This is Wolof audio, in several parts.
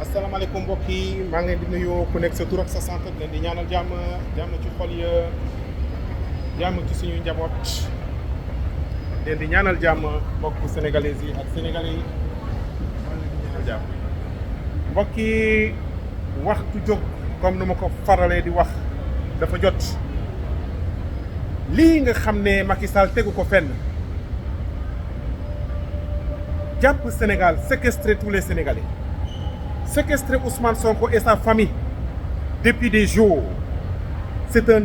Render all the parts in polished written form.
asalaamaaleykum mbokk yi maa ngi leen di nuyu ku nekk sa tur ak sa sant leen di ñaanal jàmm ci xol ya jàmm ci suñuy njaboot leen di ñaanal jàmm mbokk sénégalais yi ak sénégalais yi maa ngi leen di ñaanal jàmm mbokk yi waxtu jóg comme nu ma ko faralee di wax dafa jot lii nga xam ne Macky Sall tegu ko fenn jàpp Sénégal séquestrer tous les Sénégalais. Séquestrer Ousmane Sonko et sa famille depuis des jours, c'est un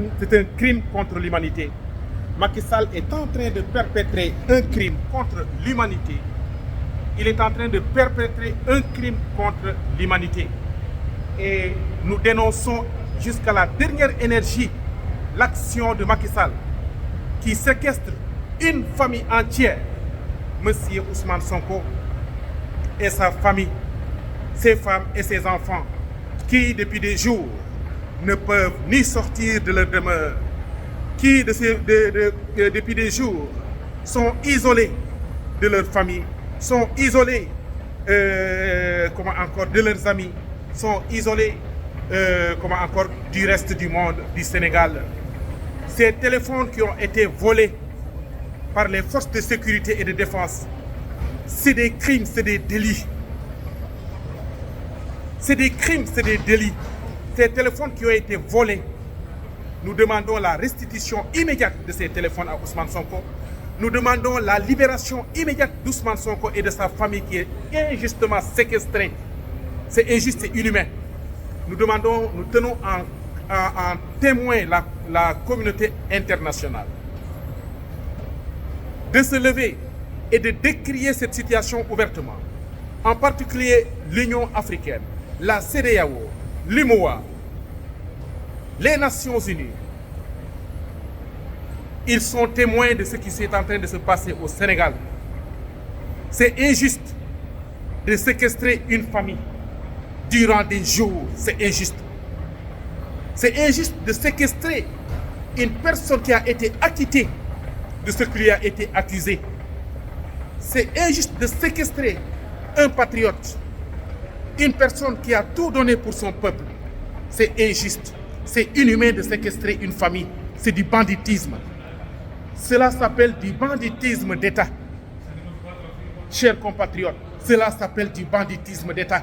crime contre l'humanité. Macky Sall est en train de perpétrer un crime contre l'humanité. Il est en train de perpétrer un crime contre l'humanité. Et nous dénonçons jusqu'à la dernière énergie l'action de Macky Sall qui séquestre une famille entière, Monsieur Ousmane Sonko et sa famille, ses femmes et ses enfants qui, depuis des jours, ne peuvent ni sortir de leur demeure, qui, depuis des jours, sont isolés de leur famille, sont isolés de leurs amis, sont isolés du reste du monde, du Sénégal. Ces téléphones qui ont été volés par les forces de sécurité et de défense, c'est des crimes, c'est des délits. C'est des crimes, c'est des délits. Ces téléphones qui ont été volés, nous demandons la restitution immédiate de ces téléphones à Ousmane Sonko. Nous demandons la libération immédiate d'Ousmane Sonko et de sa famille qui est injustement séquestrée. C'est injuste, c'est inhumain. Nous tenons en témoin la communauté internationale de se lever et de décrier cette situation ouvertement. En particulier l'Union africaine, la CEDEAO, l'UMOA, les Nations Unies. Ils sont témoins de ce qui est en train de se passer au Sénégal. C'est injuste de séquestrer une famille durant des jours. C'est injuste. C'est injuste de séquestrer une personne qui a été acquittée de ce qui lui a été accusé. C'est injuste de séquestrer un patriote, une personne qui a tout donné pour son peuple. C'est injuste, c'est inhumain de séquestrer une famille. C'est du banditisme. Cela s'appelle du banditisme d'État. Chers compatriotes, cela s'appelle du banditisme d'État.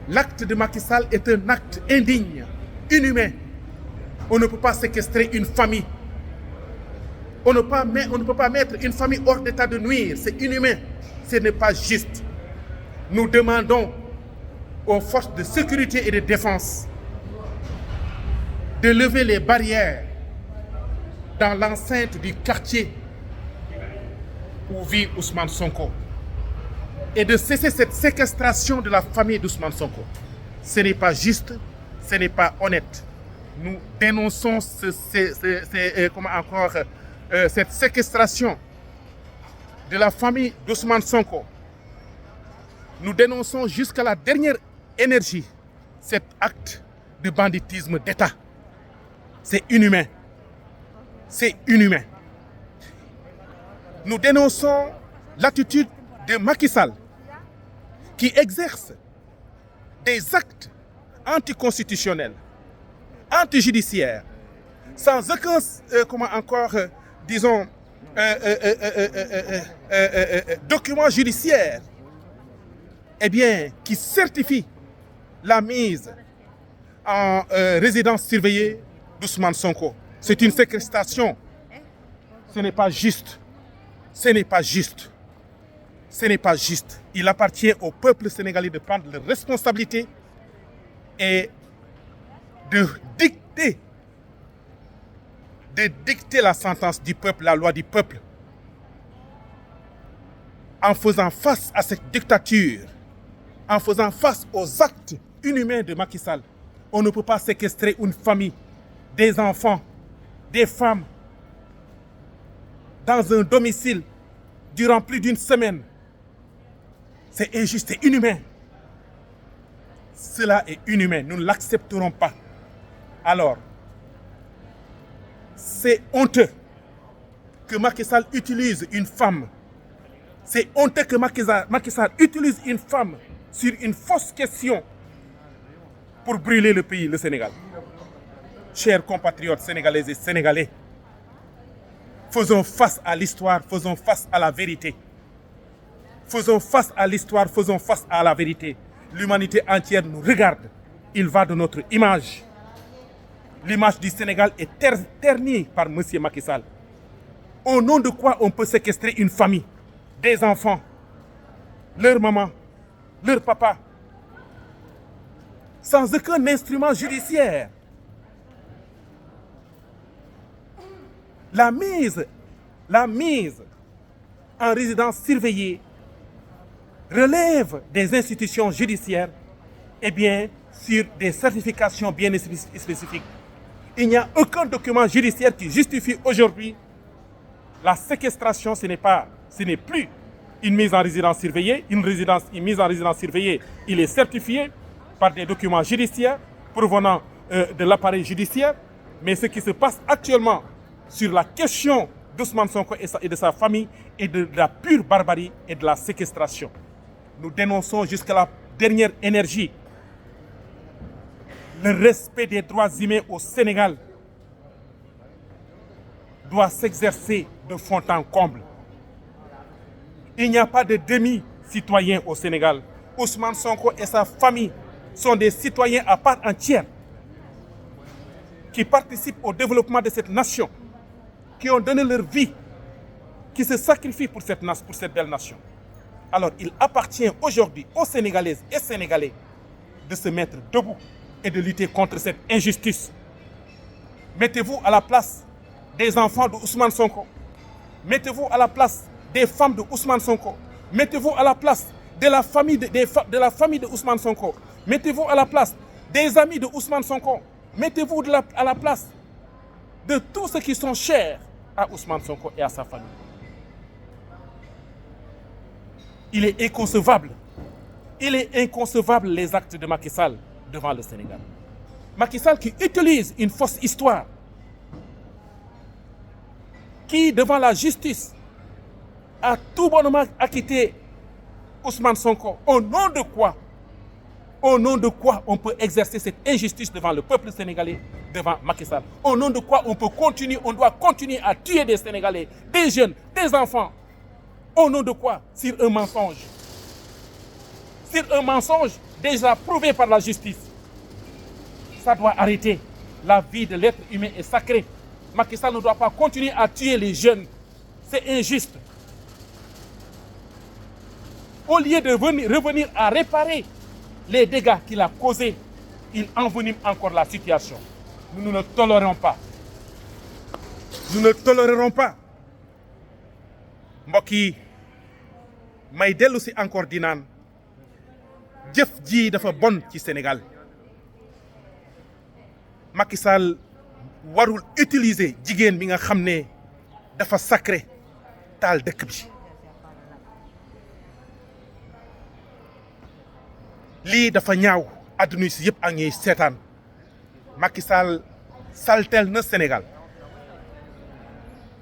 L'acte de Macky Sall est un acte indigne, inhumain. On ne peut pas séquestrer une famille. On ne peut pas mettre une famille hors d'état de nuire. C'est inhumain. Ce n'est pas juste. Nous demandons aux forces de sécurité et de défense de lever les barrières dans l'enceinte du quartier où vit Ousmane Sonko et de cesser cette séquestration de la famille d'Ousmane Sonko. Ce n'est pas juste, ce n'est pas honnête. Nous dénonçons cette séquestration de la famille d'Ousmane Sonko. Nous dénonçons jusqu'à la dernière énergie cet acte de banditisme d'État. C'est inhumain. C'est inhumain. Nous dénonçons l'attitude de Macky Sall qui exerce des actes anticonstitutionnels, antijudiciaires, sans aucun, document judiciaire, qui certifie la mise en résidence surveillée d'Ousmane Sonko. C'est une séquestration. Ce n'est pas juste. Ce n'est pas juste. Ce n'est pas juste. Il appartient au peuple sénégalais de prendre leurs responsabilités et de dicter la sentence du peuple, la loi du peuple, en faisant face à cette dictature, en faisant face aux actes inhumains de Macky Sall. On ne peut pas séquestrer une famille, des enfants, des femmes, dans un domicile durant plus d'une semaine. C'est injuste, c'est inhumain. Cela est inhumain, nous ne l'accepterons pas. Alors, c'est honteux que Macky Sall utilise une femme. C'est honteux que Macky Sall utilise une femme sur une fausse question pour brûler le pays, le Sénégal. Chers compatriotes sénégalaises et sénégalais, faisons face à l'histoire, faisons face à la vérité. Faisons face à l'histoire, faisons face à la vérité. L'humanité entière nous regarde. Il va de notre image. L'image du Sénégal est ternie par M. Macky Sall. Au nom de quoi on peut séquestrer une famille, des enfants, leur maman, leur papa, sans aucun instrument judiciaire. La mise en résidence surveillée relève des institutions judiciaires et bien sur des certifications bien spécifiques. Il n'y a aucun document judiciaire qui justifie aujourd'hui la séquestration. Ce n'est plus une mise en résidence surveillée. Une mise en résidence surveillée, il est certifié par des documents judiciaires provenant de l'appareil judiciaire. Mais ce qui se passe actuellement sur la question d'Ousmane Sonko et de sa famille est de la pure barbarie et de la séquestration. Nous dénonçons jusqu'à la dernière énergie le respect des droits humains au Sénégal doit s'exercer de fond en comble. Il n'y a pas de demi-citoyens au Sénégal. Ousmane Sonko et sa famille sont des citoyens à part entière qui participent au développement de cette nation, qui ont donné leur vie, qui se sacrifient pour cette belle nation. Alors, il appartient aujourd'hui aux Sénégalaises et Sénégalais de se mettre debout et de lutter contre cette injustice. Mettez-vous à la place des enfants de Ousmane Sonko. Mettez-vous à la place des femmes de Ousmane Sonko. Mettez-vous à la place de la famille de Ousmane Sonko. Mettez-vous à la place des amis de Ousmane Sonko. Mettez-vous à la place de tous ceux qui sont chers à Ousmane Sonko et à sa famille. Il est inconcevable les actes de Macky Sall devant le Sénégal. Macky Sall qui utilise une fausse histoire, qui devant la justice a tout bonnement acquitté Ousmane Sonko. Au nom de quoi on peut exercer cette injustice devant le peuple sénégalais, devant Macky Sall? Au nom de quoi on doit continuer à tuer des Sénégalais, des jeunes, des enfants? Au nom de quoi? Sur un mensonge. Sur un mensonge déjà prouvé par la justice. Ça doit arrêter. La vie de l'être humain est sacrée. Macky Sall ne doit pas continuer à tuer les jeunes. C'est injuste. Au lieu de revenir à réparer les dégâts qu'il a causés, il envenime encore la situation. Nous ne le tolérons pas. Nous ne le tolérerons pas. mbokk yi may dellu si encore di naan jëf ji dafa bon ci Sénégal. Macky Sall warul utiliser jigéen bi nga xam ne dafa sacré taal dëkk bi. lii dafa ñaaw adduna si yëpp ak ñuy seetaan. Macky Sall saltel na Sénégal.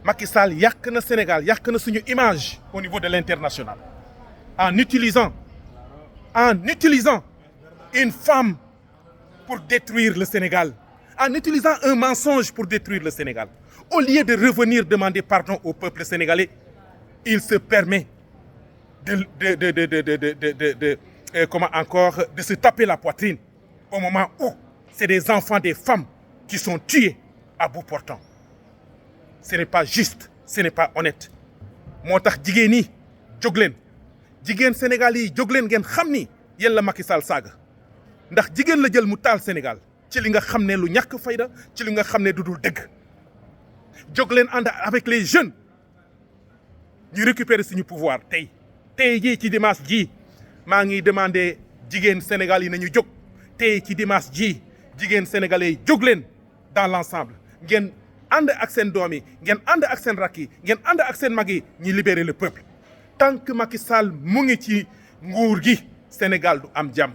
Macky Sall yàq na Sénégal, yàq na suñu image au niveau de l'international en utilisant une femme pour détruire le Sénégal, en utilisant un mensonge pour détruire le Sénégal. Au lieu de revenir demander pardon au peuple sénégalais, il se permet de se taper la poitrine au moment où c'est des enfants, des femmes qui sont tués à bout portant. Ce n'est pas juste, ce n'est pas honnête. moo tax jigéen ñi jóg leen jigéen Sénégal yi jóg leen ngeen xam ni yéen la Macky Sall saaga ndax jigéen la jël mu taal Sénégal ci li nga xam ne lu ñàkk fayda ci li nga xam ne du dul dëgg. jóg leen ànd avec les jeunes ñu récupérer suñu pouvoir tey jii ci dimanche jii maa ngi demandé jigéen Sénégal yi nañu jóg tey ci dimanche jii jigéen sénégalais yi jóg leen dans l'ensemble ngeen ànd ak seen doom yi ngeen ànd ak seen rakk yi ngeen ànd ak seen mag yi ñi libérer le peuple. Tant que Macky Sall mu ngi ci nguur gi Sénégal du am jàmm.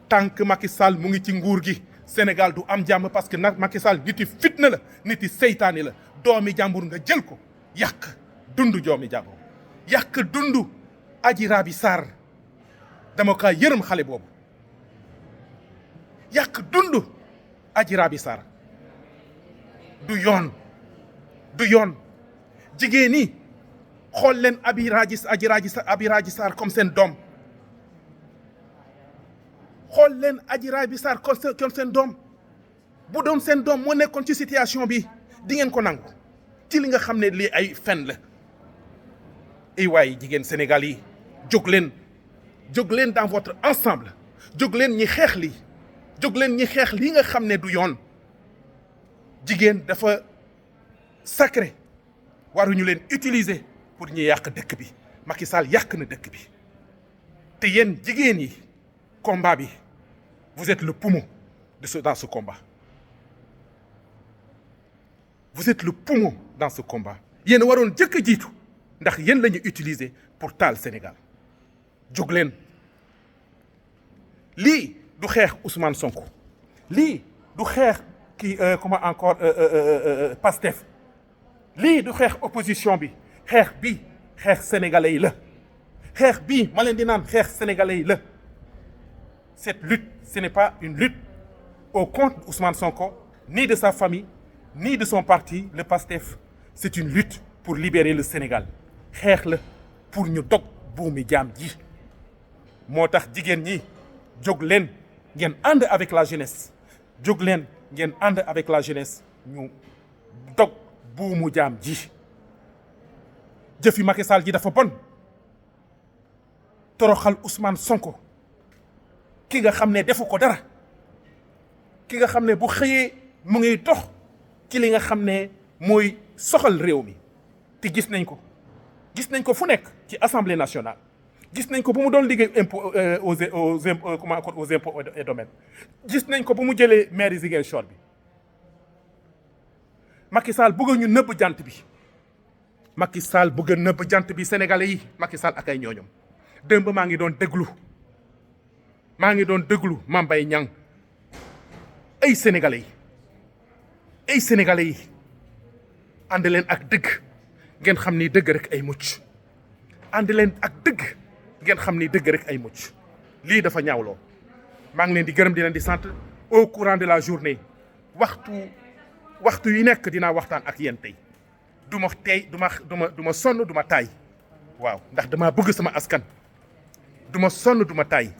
Tant que Macky Sall mu ngi ci nguur gi Sénégal du am jàmm parce que nag Macky Sall nit yi fitna la nit yi seytaane la doomi jàmbur nga jël ko yàq dundu doomi jàmbur yàq dundu Adji Raby Sarr dama kaa yërëm xale boobu yàq dund Adji Raby Sarr du yoon jigéen ñi xool leen Adji Raby Sarr comme seen doom xool leen Adji Raby Sarr comme seen doom bu doon seen doom moo nekkoon ci situation bi di ngeen ko nangu ci li nga xam ne lii ay fen la ay waay jigéen Sénégal yi jóg leen dans votre ensemble jóg leen ñi xeex lii jóg leen ñi xeex lii nga xam ne du yoon jigéen dafa sacré waruñu leen utiliser pour ñu yàq dëkk bi Macky Sall yàq na dëkk bi te yéen jigéen yi combat bi vous êtes le poumon dans ce combat vous êtes le poumon dans ce combat yéen waroon jëkk a jiitu ndax yéen la ñu utiliser pour taal Sénégal jóg leen lii du xeex Ousmane Sonko lii du xeex comment encore Pastef lii du xeex opposition bi xeex bi xeex sénégalais yi la xeex bii ma leen di naan xeex sénégalais yi la cette lutte ce n'est pas une lutte au compte d'Ousmane Sonko ni de sa famille ni de son parti le Pastef c'est une lutte pour libérer le Sénégal xeex la pour ñu dog buumi jaam ji moo tax jigéen ñi jóg leen ngeen ànd avec la jeunesse jóg leen ngeen ànd avec la jeunesse ñu dog buumu jaam ji jëfi Macky Sall ji dafa bon toroxal Ousmane Sonko ki nga xam ne defu ko dara ki nga xam ne bu xëyee mu ngi dox ci li nga xam ne mooy soxal réew mi te gis nañ ko fu nekk ci assemblée nationale gis nañ ko bu mu doon liggéey impôt aux impôts et domaines gis nañ ko bu mu jëlee maire Ziguinchor bi Macky Sall bëgg ñu nëbb jant bi Macky Sall bëgg nëbb jant bi sénégalais yi Macky Sall ak ay ñooñom démb maa ngi doon déglu Mame Mbaye Niang ay sénégalais yi ànd leen ak dëgg ngeen xam ni dëgg rek ay mucc ànd leen ak dëgg ngeen xam ni dëgg rek ay mucc lii dafa ñaawloo maa ngi leen di gërëm di leen di sant au courant de la journée waxtu yi nekk dinaa waxtaan ak yéen tey du ma sonn du ma taay waaw ndax damaa bëgg sama askan du ma sonn du ma taay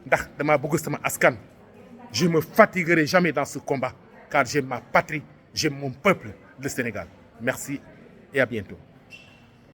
ndax damaa bëgg sama askan je me fatiguerai jamais dans ce combat car j'aime ma patrie j'aime mon peuple le Sénégal merci et à bientôt